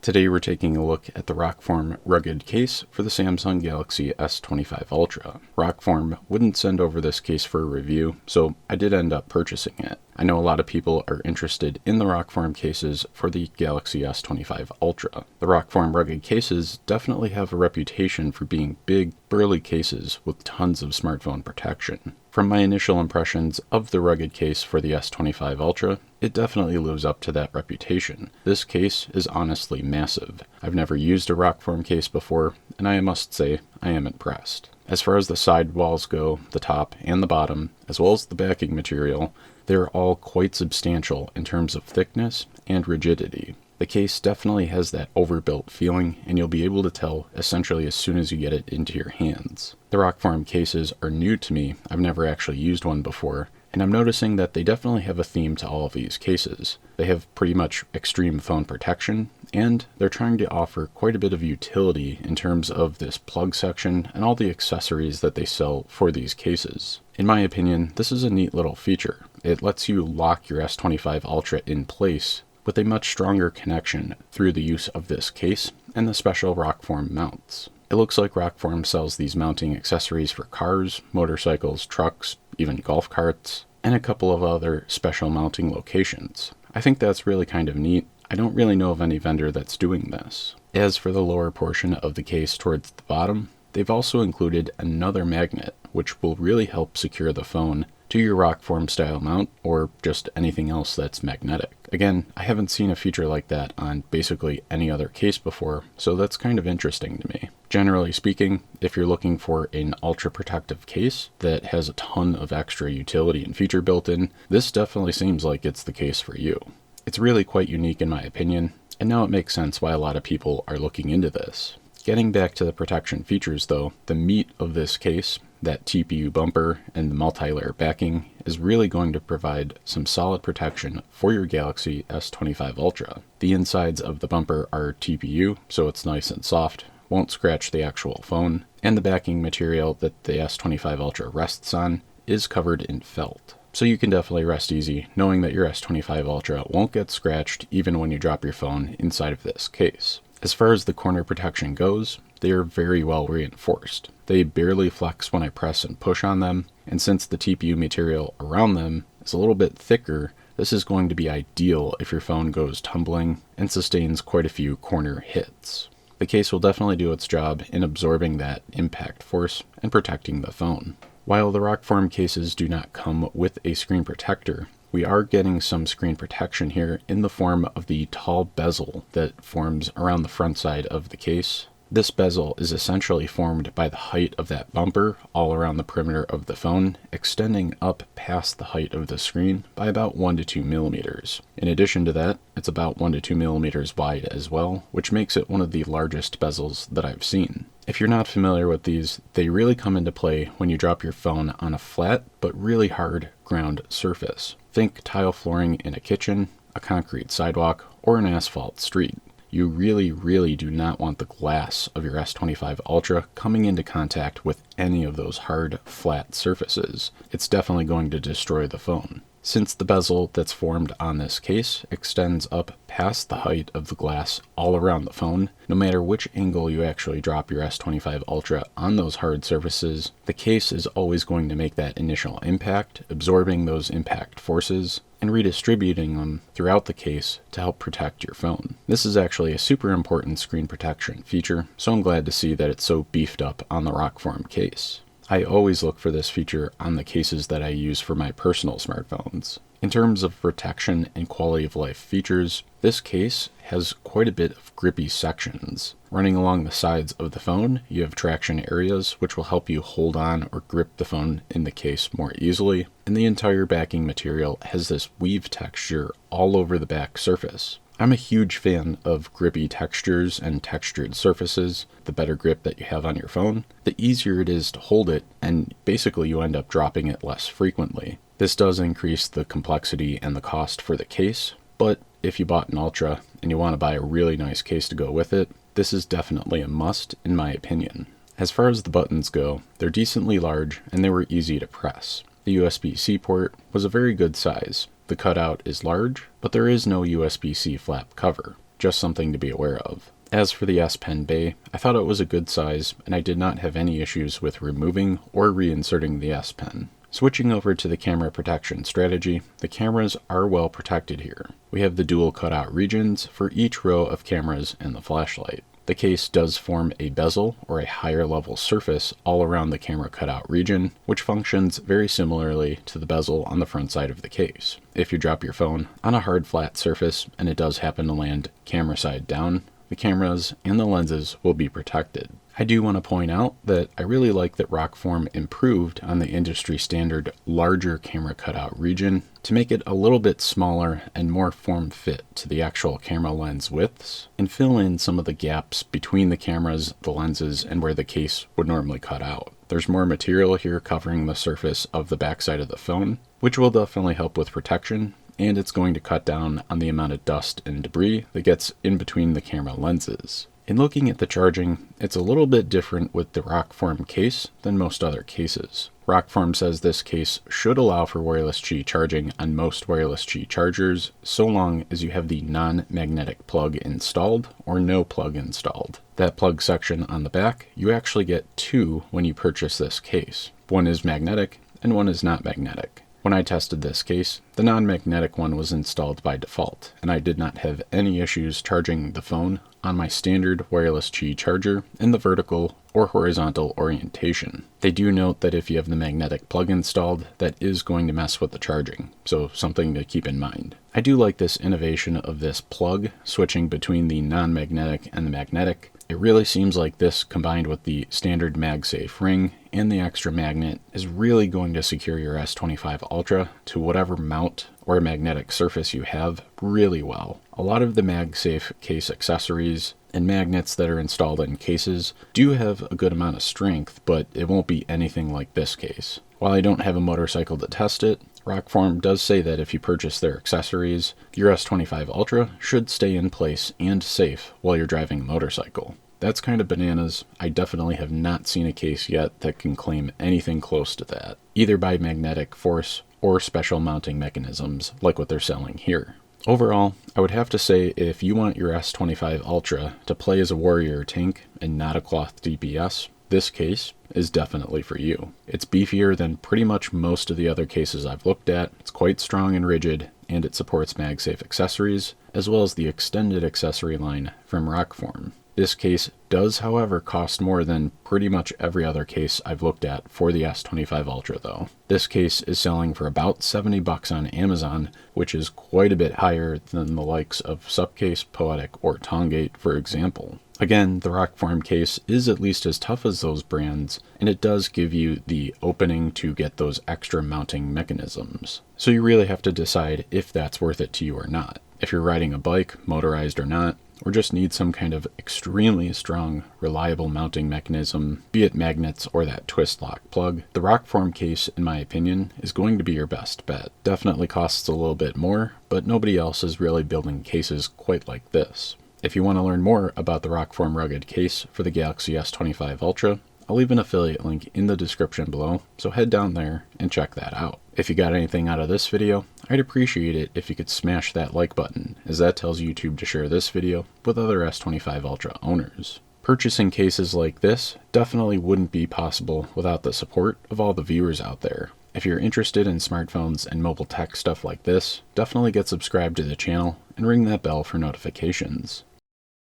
Today we're taking a look at the Rokform Rugged case for the Samsung Galaxy S25 Ultra. Rokform wouldn't send over this case for a review, so I did end up purchasing it. I know a lot of people are interested in the Rokform cases for the Galaxy S25 Ultra. The Rokform Rugged cases definitely have a reputation for being big, burly cases with tons of smartphone protection. From my initial impressions of the rugged case for the S25 Ultra, it definitely lives up to that reputation. This case is honestly massive. I've never used a Rokform case before, and I must say I am impressed. As far as the side walls go, the top and the bottom, as well as the backing material, they're all quite substantial in terms of thickness and rigidity. The case definitely has that overbuilt feeling, and you'll be able to tell essentially as soon as you get it into your hands. The Rokform cases are new to me. I've never actually used one before, and I'm noticing that they definitely have a theme to all of these cases. They have pretty much extreme phone protection, and they're trying to offer quite a bit of utility in terms of this plug section and all the accessories that they sell for these cases. In my opinion, this is a neat little feature. It lets you lock your S25 Ultra in place with a much stronger connection through the use of this case and the special Rokform mounts. It looks like Rokform sells these mounting accessories for cars, motorcycles, trucks, even golf carts, and a couple of other special mounting locations. I think that's really kind of neat. I don't really know of any vendor that's doing this. As for the lower portion of the case towards the bottom, they've also included another magnet, which will really help secure the phone to your Rokform style mount or just anything else that's magnetic. Again, I haven't seen a feature like that on basically any other case before, so that's kind of interesting to me. Generally speaking, if you're looking for an ultra protective case that has a ton of extra utility and feature built in, this definitely seems like it's the case for you. It's really quite unique in my opinion, and now it makes sense why a lot of people are looking into this. Getting back to the protection features though, the meat of this case, that TPU bumper and the multi-layer backing, is really going to provide some solid protection for your Galaxy S25 Ultra. The insides of the bumper are TPU, so it's nice and soft, won't scratch the actual phone, and the backing material that the S25 Ultra rests on is covered in felt. So you can definitely rest easy knowing that your S25 Ultra won't get scratched even when you drop your phone inside of this case. As far as the corner protection goes, they are very well reinforced. They barely flex when I press and push on them, and since the TPU material around them is a little bit thicker, this is going to be ideal if your phone goes tumbling and sustains quite a few corner hits. The case will definitely do its job in absorbing that impact force and protecting the phone. While the Rokform cases do not come with a screen protector, we are getting some screen protection here in the form of the tall bezel that forms around the front side of the case. This bezel is essentially formed by the height of that bumper all around the perimeter of the phone, extending up past the height of the screen by about 1 to 2 millimeters. In addition to that, it's about 1 to 2 millimeters wide as well, which makes it one of the largest bezels that I've seen. If you're not familiar with these, they really come into play when you drop your phone on a flat but really hard ground surface. Think tile flooring in a kitchen, a concrete sidewalk, or an asphalt street. You really do not want the glass of your S25 Ultra coming into contact with any of those hard, flat surfaces. It's definitely going to destroy the phone. Since the bezel that's formed on this case extends up past the height of the glass all around the phone, no matter which angle you actually drop your S25 Ultra on those hard surfaces, the case is always going to make that initial impact, absorbing those impact forces, and redistributing them throughout the case to help protect your phone. This is actually a super important screen protection feature, so I'm glad to see that it's so beefed up on the Rokform case. I always look for this feature on the cases that I use for my personal smartphones. In terms of protection and quality of life features, this case has quite a bit of grippy sections. Running along the sides of the phone, you have traction areas which will help you hold on or grip the phone in the case more easily, and the entire backing material has this weave texture all over the back surface. I'm a huge fan of grippy textures and textured surfaces. The better grip that you have on your phone, the easier it is to hold it, and basically you end up dropping it less frequently. This does increase the complexity and the cost for the case, but if you bought an Ultra and you want to buy a really nice case to go with it, this is definitely a must in my opinion. As far as the buttons go, they're decently large and they were easy to press. The USB-C port was a very good size. The cutout is large, but there is no USB-C flap cover. just something to be aware of. As for the S Pen bay, I thought it was a good size, and I did not have any issues with removing or reinserting the S Pen. Switching over to the camera protection strategy, the cameras are well protected here. We have the dual cutout regions for each row of cameras and the flashlight. The case does form a bezel or a higher level surface all around the camera cutout region, which functions very similarly to the bezel on the front side of the case. If you drop your phone on a hard flat surface and it does happen to land camera side down, the cameras and the lenses will be protected. I do want to point out that I really like that Rokform improved on the industry standard larger camera cutout region to make it a little bit smaller and more form fit to the actual camera lens widths and fill in some of the gaps between the cameras, the lenses, and where the case would normally cut out. There's more material here covering the surface of the backside of the phone, which will definitely help with protection, and it's going to cut down on the amount of dust and debris that gets in between the camera lenses. In looking at the charging, it's a little bit different with the Rokform case than most other cases. Rokform says this case should allow for wireless Qi charging on most wireless Qi chargers, so long as you have the non-magnetic plug installed or no plug installed. That plug section on the back, you actually get two when you purchase this case. One is magnetic and one is not magnetic. When I tested this case, the non-magnetic one was installed by default, and I did not have any issues charging the phone on my standard wireless Qi charger in the vertical or horizontal orientation. They do note that if you have the magnetic plug installed, that is going to mess with the charging, so something to keep in mind. I do like this innovation of this plug switching between the non-magnetic and the magnetic. It really seems like this, combined with the standard MagSafe ring and the extra magnet, is really going to secure your S25 Ultra to whatever mount or magnetic surface you have really well. A lot of the MagSafe case accessories and magnets that are installed in cases do have a good amount of strength, but it won't be anything like this case. While I don't have a motorcycle to test it, Rokform does say that if you purchase their accessories, your S25 Ultra should stay in place and safe while you're driving a motorcycle. That's kind of bananas. I definitely have not seen a case yet that can claim anything close to that, either by magnetic force or special mounting mechanisms like what they're selling here. Overall, I would have to say if you want your S25 Ultra to play as a warrior tank and not a cloth DPS, this case is definitely for you. It's beefier than pretty much most of the other cases I've looked at, it's quite strong and rigid, and it supports MagSafe accessories, as well as the extended accessory line from Rokform. This case does, however, cost more than pretty much every other case I've looked at for the S25 Ultra though. This case is selling for about $70 on Amazon, which is quite a bit higher than the likes of Supcase, Poetic, or Tongate, for example. Again, the Rokform case is at least as tough as those brands, and it does give you the opening to get those extra mounting mechanisms. So you really have to decide if that's worth it to you or not. If you're riding a bike, motorized or not, or just need some kind of extremely strong, reliable mounting mechanism, be it magnets or that twist lock plug, the Rokform case, in my opinion, is going to be your best bet. Definitely costs a little bit more, but nobody else is really building cases quite like this. If you want to learn more about the Rokform Rugged case for the Galaxy S25 Ultra, I'll leave an affiliate link in the description below, so head down there and check that out. If you got anything out of this video, I'd appreciate it if you could smash that like button, as that tells YouTube to share this video with other S25 Ultra owners. Purchasing cases like this definitely wouldn't be possible without the support of all the viewers out there. If you're interested in smartphones and mobile tech stuff like this, definitely get subscribed to the channel and ring that bell for notifications.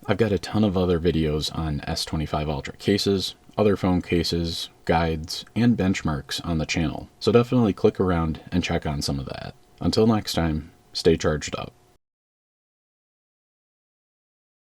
I've got a ton of other videos on S25 Ultra cases, other phone cases, guides, and benchmarks on the channel, so definitely click around and check on some of that. Until next time, stay charged up.